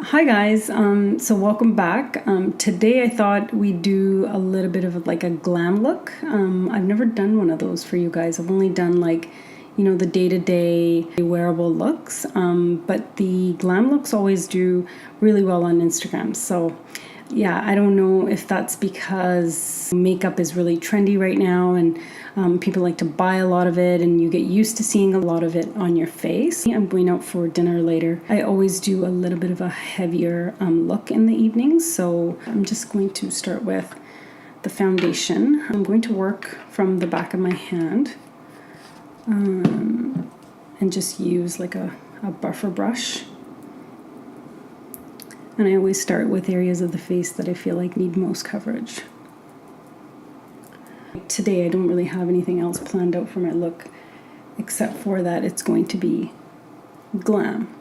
Hi guys, so welcome back. Today I thought we'd do a little bit of like a glam look. I've never done one of those for you guys. I've only done like, the day-to-day wearable looks, but the glam looks always do really well on Instagram. So yeah, I don't know if that's because makeup is really trendy right now and people like to buy a lot of it and you get used to seeing a lot of it on your face. I'm going out for dinner later. I always do a little bit of a heavier look in the evenings, so I'm just going to start with the foundation. I'm going to work from the back of my hand and just use like a buffer brush. And I always start with areas of the face that I feel like need most coverage. Today I don't really have anything else planned out for my look except for that it's going to be glam.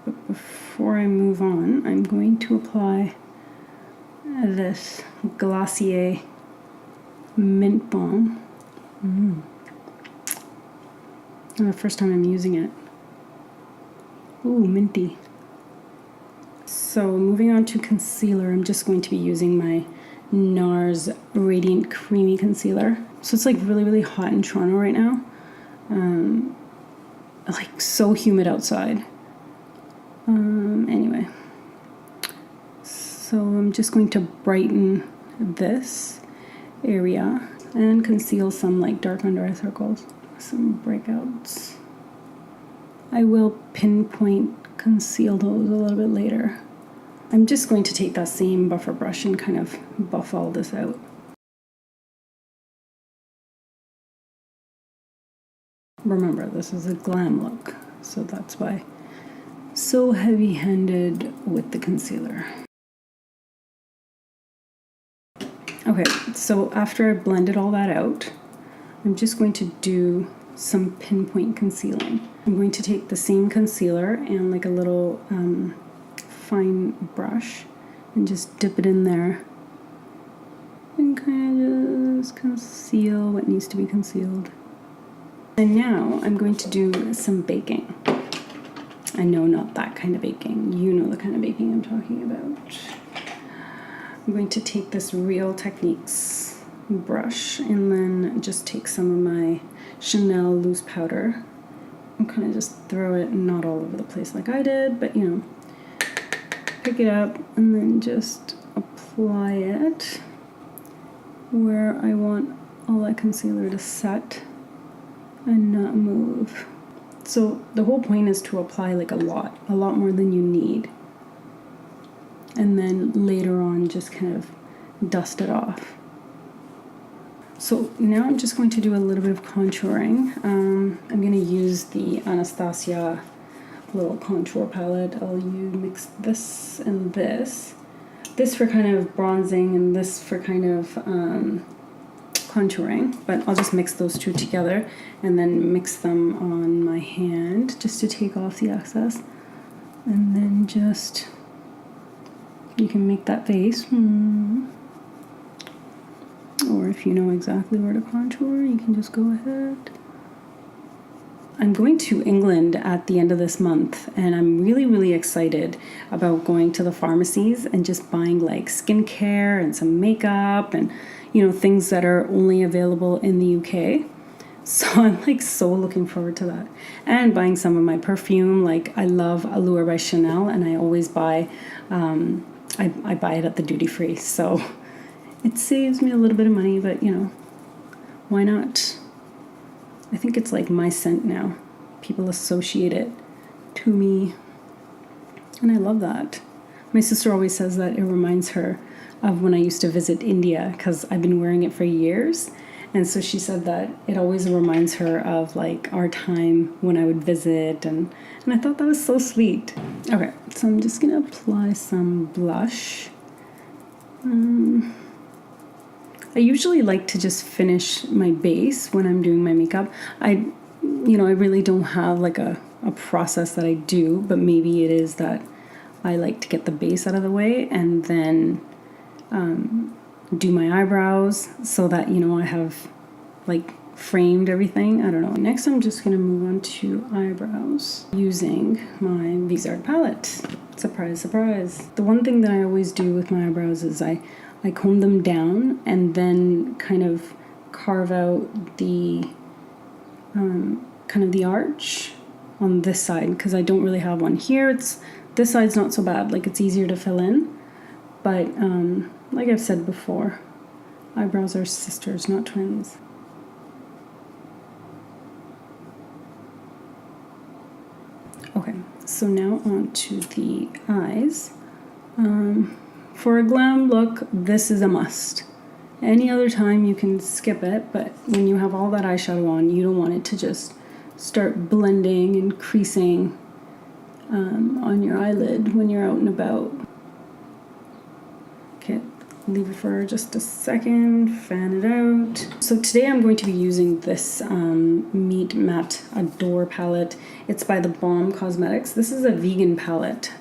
But before I move on, I'm going to apply this Glossier Mint Balm. The first time I'm using it. Ooh, minty. So moving on to concealer, I'm just going to be using my NARS Radiant Creamy Concealer. So it's like really, really hot in Toronto right now. Like so humid outside. Anyway. So I'm just going to brighten this area and conceal some like dark under eye circles. Some breakouts. I will pinpoint conceal those a little bit later. I'm just going to take that same buffer brush and kind of buff all this out. Remember, this is a glam look, so that's why so heavy-handed with the concealer. Okay, so after I blended all that out, I'm just going to do some pinpoint concealing. I'm going to take the same concealer and like a little fine brush and just dip it in there and kind of just conceal what needs to be concealed. And now I'm going to do some baking. I know, not that kind of baking. You know the kind of baking I'm talking about. I'm going to take this Real Techniques brush and then just take some of my Chanel loose powder and kind of just throw it not all over the place like I did, but pick it up and then just apply it where I want all that concealer to set and not move. So the whole point is to apply like a lot more than you need, and then later on just kind of dust it off. So now I'm just going to do a little bit of contouring. I'm going to use the Anastasia little contour palette. I'll mix this and this. This for kind of bronzing and this for kind of contouring. But I'll just mix those two together and then mix them on my hand just to take off the excess. And then just, you can make that face. Or if you know exactly where to contour, you can just go ahead. I'm going to England at the end of this month, and I'm really, really excited about going to the pharmacies and just buying like skincare and some makeup and, things that are only available in the UK. So I'm like so looking forward to that. And buying some of my perfume. Like I love Allure by Chanel, and I always buy, I buy it at the duty free. So it saves me a little bit of money, but why not? I think it's like my scent now. People associate it to me, and I love that. My sister always says that it reminds her of when I used to visit India, because I've been wearing it for years, and so she said that it always reminds her of like our time when I would visit, and I thought that was so sweet. Okay, so I'm just gonna apply some blush. I usually like to just finish my base when I'm doing my makeup. I really don't have like a process that I do, but maybe it is that I like to get the base out of the way and then do my eyebrows so that, I have like framed everything. I don't know. Next, I'm just going to move on to eyebrows using my Vizard palette. Surprise, surprise. The one thing that I always do with my eyebrows is I comb them down and then kind of carve out the kind of the arch on this side, because I don't really have one here. This side's not so bad, like it's easier to fill in, but like I've said before, eyebrows are sisters, not twins. Okay, so now on to the eyes. For a glam look, this is a must. Any other time you can skip it, but when you have all that eyeshadow on, you don't want it to just start blending and creasing on your eyelid when you're out and about. Okay, leave it for just a second, fan it out. So today I'm going to be using this Meet Matte Adore palette. It's by the Balm Cosmetics. This is a vegan palette.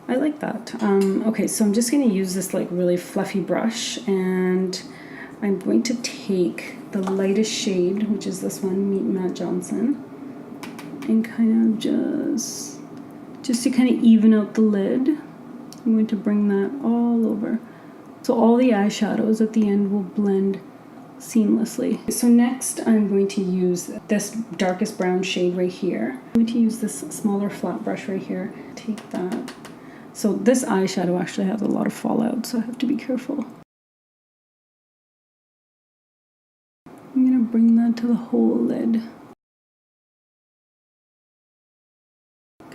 I like that. Okay, so I'm just going to use this like really fluffy brush, and I'm going to take the lightest shade, which is this one, Meet Matte Johnson, and kind of just to kind of even out the lid, I'm going to bring that all over. So all the eyeshadows at the end will blend seamlessly. So next I'm going to use this darkest brown shade right here. I'm going to use this smaller flat brush right here. Take that. So this eyeshadow actually has a lot of fallout, so I have to be careful. I'm going to bring that to the whole lid.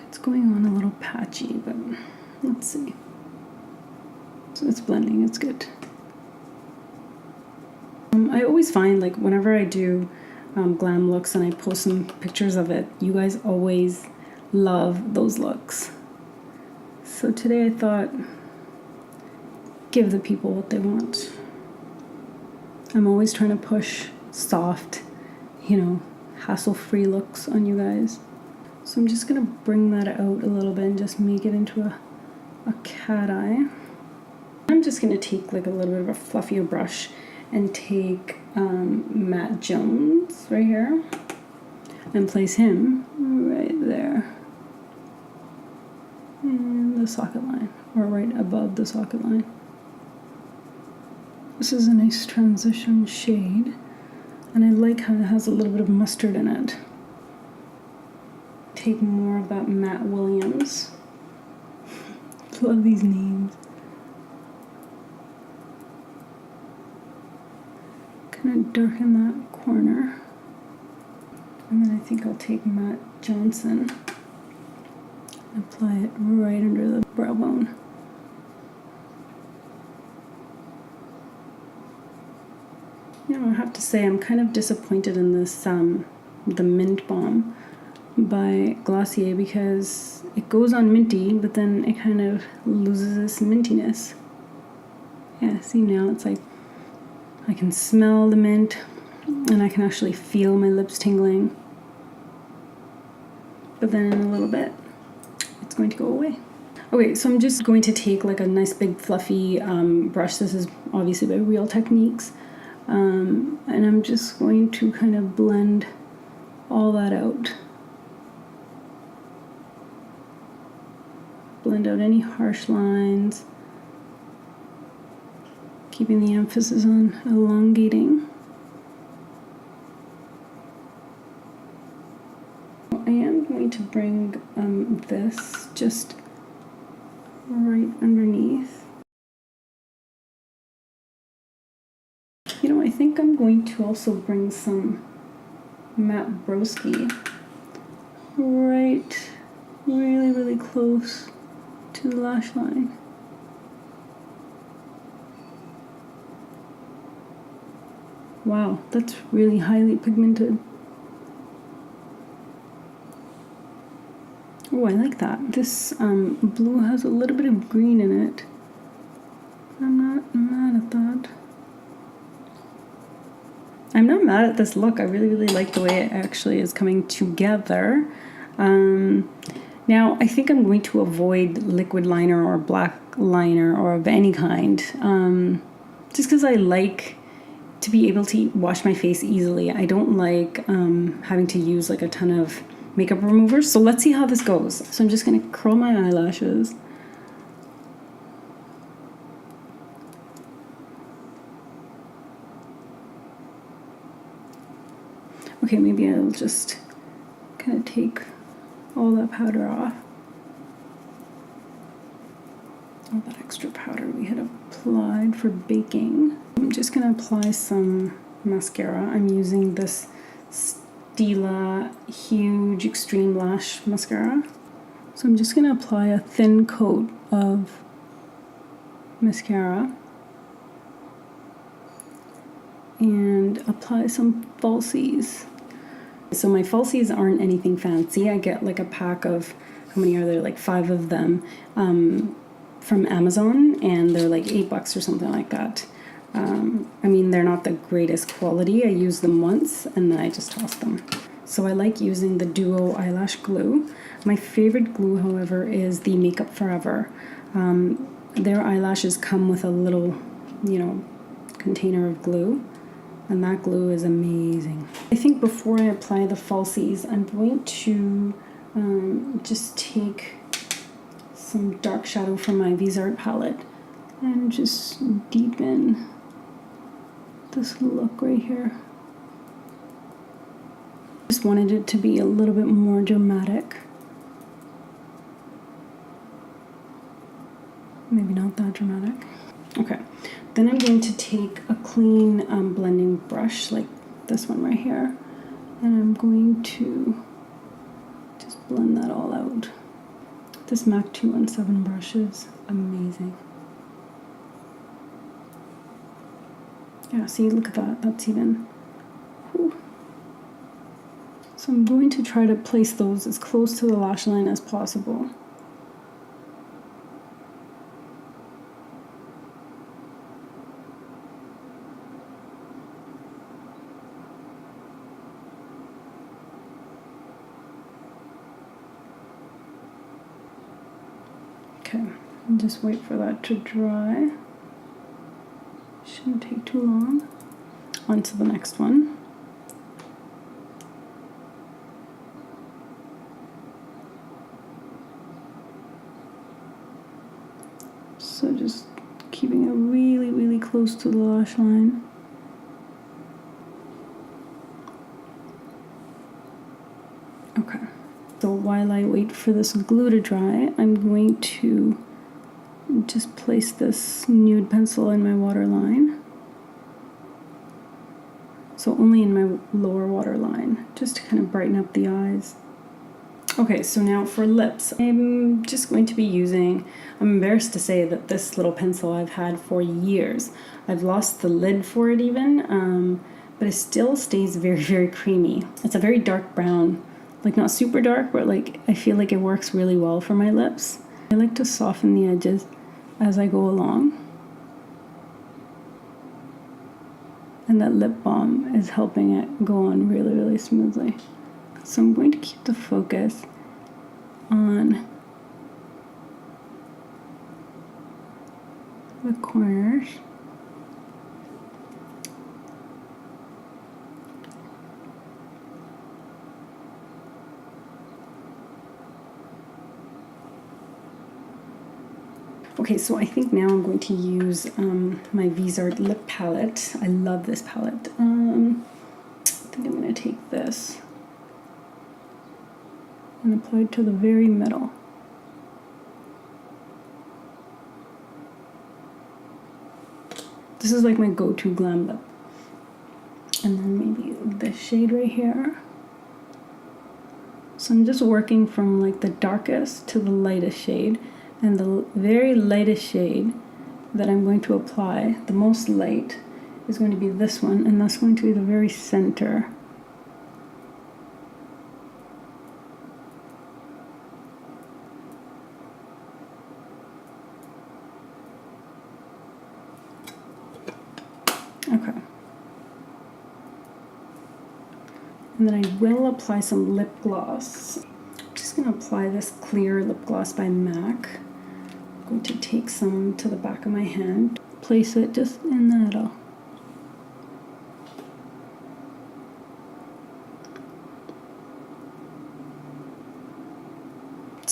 It's going on a little patchy, but let's see. So it's blending, it's good. I always find, like, whenever I do glam looks and I post some pictures of it, you guys always love those looks. So today I thought, give the people what they want. I'm always trying to push soft, hassle-free looks on you guys. So I'm just gonna bring that out a little bit and just make it into a cat eye. I'm just gonna take like a little bit of a fluffier brush and take Matt Jones right here and place him right there in the socket line, or right above the socket line. This is a nice transition shade, and I like how it has a little bit of mustard in it. Take more of that Matt Williams. Love these names. Kind of darken that corner. And then I think I'll take Matt Johnson and apply it right under the brow bone. I have to say I'm kind of disappointed in this, the Mint Balm by Glossier, because it goes on minty, but then it kind of loses its mintiness. Yeah, see, now it's like I can smell the mint and I can actually feel my lips tingling. But then in a little bit, it's going to go away. Okay, so I'm just going to take like a nice big fluffy brush. This is obviously by Real Techniques. And I'm just going to kind of blend all that out. Blend out any harsh lines, keeping the emphasis on elongating. I am going to bring this just right underneath. I think I'm going to also bring some Matte Broski right really, really close to the lash line. Wow, that's really highly pigmented. Oh, I like that. This blue has a little bit of green in it. I'm not mad at that. I'm not mad at this look. I really, really like the way it actually is coming together. Now, I think I'm going to avoid liquid liner or black liner or of any kind, just because I like to be able to wash my face easily. I don't like having to use like a ton of makeup remover. So let's see how this goes. So I'm just going to curl my eyelashes. Okay, maybe I'll just kind of take all that powder off. All that extra powder we had applied for baking. I'm just going to apply some mascara. I'm using this Stila Huge Extreme Lash Mascara. So I'm just going to apply a thin coat of mascara and apply some falsies. So my falsies aren't anything fancy. I get like a pack of, how many are there? Like 5 of them from Amazon, and they're like $8 or something like that. I mean, they're not the greatest quality. I use them once and then I just toss them. So I like using the Duo eyelash glue. My favorite glue, however, is the Makeup Forever. Their eyelashes come with a little, container of glue, and that glue is amazing. I think before I apply the falsies, I'm going to just take some dark shadow from my Vizart palette and just deepen this look right here. Just wanted it to be a little bit more dramatic. Maybe not that dramatic. Okay, then I'm going to take a clean blending brush like this one right here, and I'm going to just blend that all out. This MAC 217 brush is amazing. Yeah, see, look at that. That's even... Whew. So I'm going to try to place those as close to the lash line as possible. Okay, and just wait for that to dry. Shouldn't take too long. On to the next one. So just keeping it really, really close to the lash line. Okay. So while I wait for this glue to dry, I'm going to just place this nude pencil in my waterline. So only in my lower waterline, just to kind of brighten up the eyes. Okay, so now for lips, I'm just going to be using, I'm embarrassed to say that this little pencil I've had for years. I've lost the lid for it even, but it still stays very, very creamy. It's a very dark brown, like not super dark, but like I feel like it works really well for my lips. I like to soften the edges as I go along. And that lip balm is helping it go on really, really smoothly. So I'm going to keep the focus on the corners. Okay, so I think now I'm going to use my Vizart lip palette. I love this palette. I think I'm going to take this and apply it to the very middle. This is like my go-to Glam Look. And then maybe this shade right here. So I'm just working from like the darkest to the lightest shade. And the very lightest shade that I'm going to apply, the most light, is going to be this one, and that's going to be the very center. Okay. And then I will apply some lip gloss. I'm just going to apply this clear lip gloss by MAC. I'm going to take some to the back of my hand, place it just in the middle.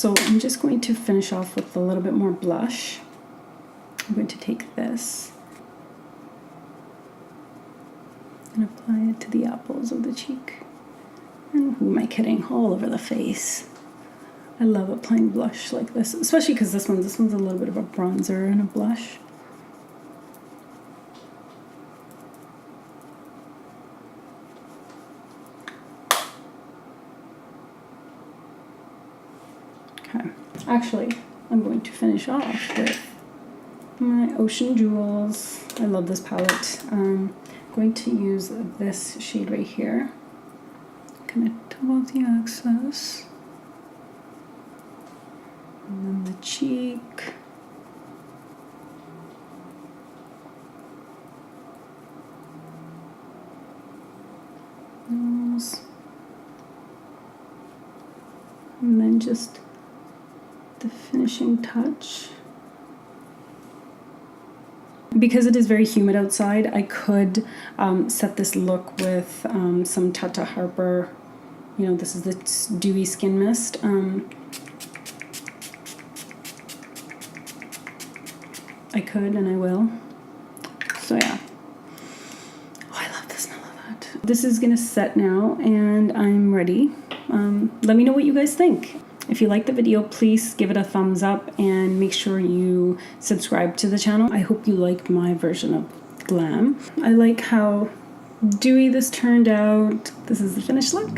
So I'm just going to finish off with a little bit more blush. I'm going to take this and apply it to the apples of the cheek. And who am I kidding? All over the face. I love applying blush like this, especially because this one's a little bit of a bronzer and a blush. Okay, actually, I'm going to finish off with my Ocean Jewels. I love this palette. I'm going to use this shade right here. Kind of top off the excess. And then the cheek. Nose. And then just the finishing touch. Because it is very humid outside, I could set this look with some Tata Harper. You know, this is the Dewy Skin Mist. I could and I will. So yeah. Oh, I love the smell of that. This is gonna set now and I'm ready. Let me know what you guys think. If you like the video, please give it a thumbs up and make sure you subscribe to the channel. I hope you liked my version of Glam. I like how dewy this turned out. This is the finished look.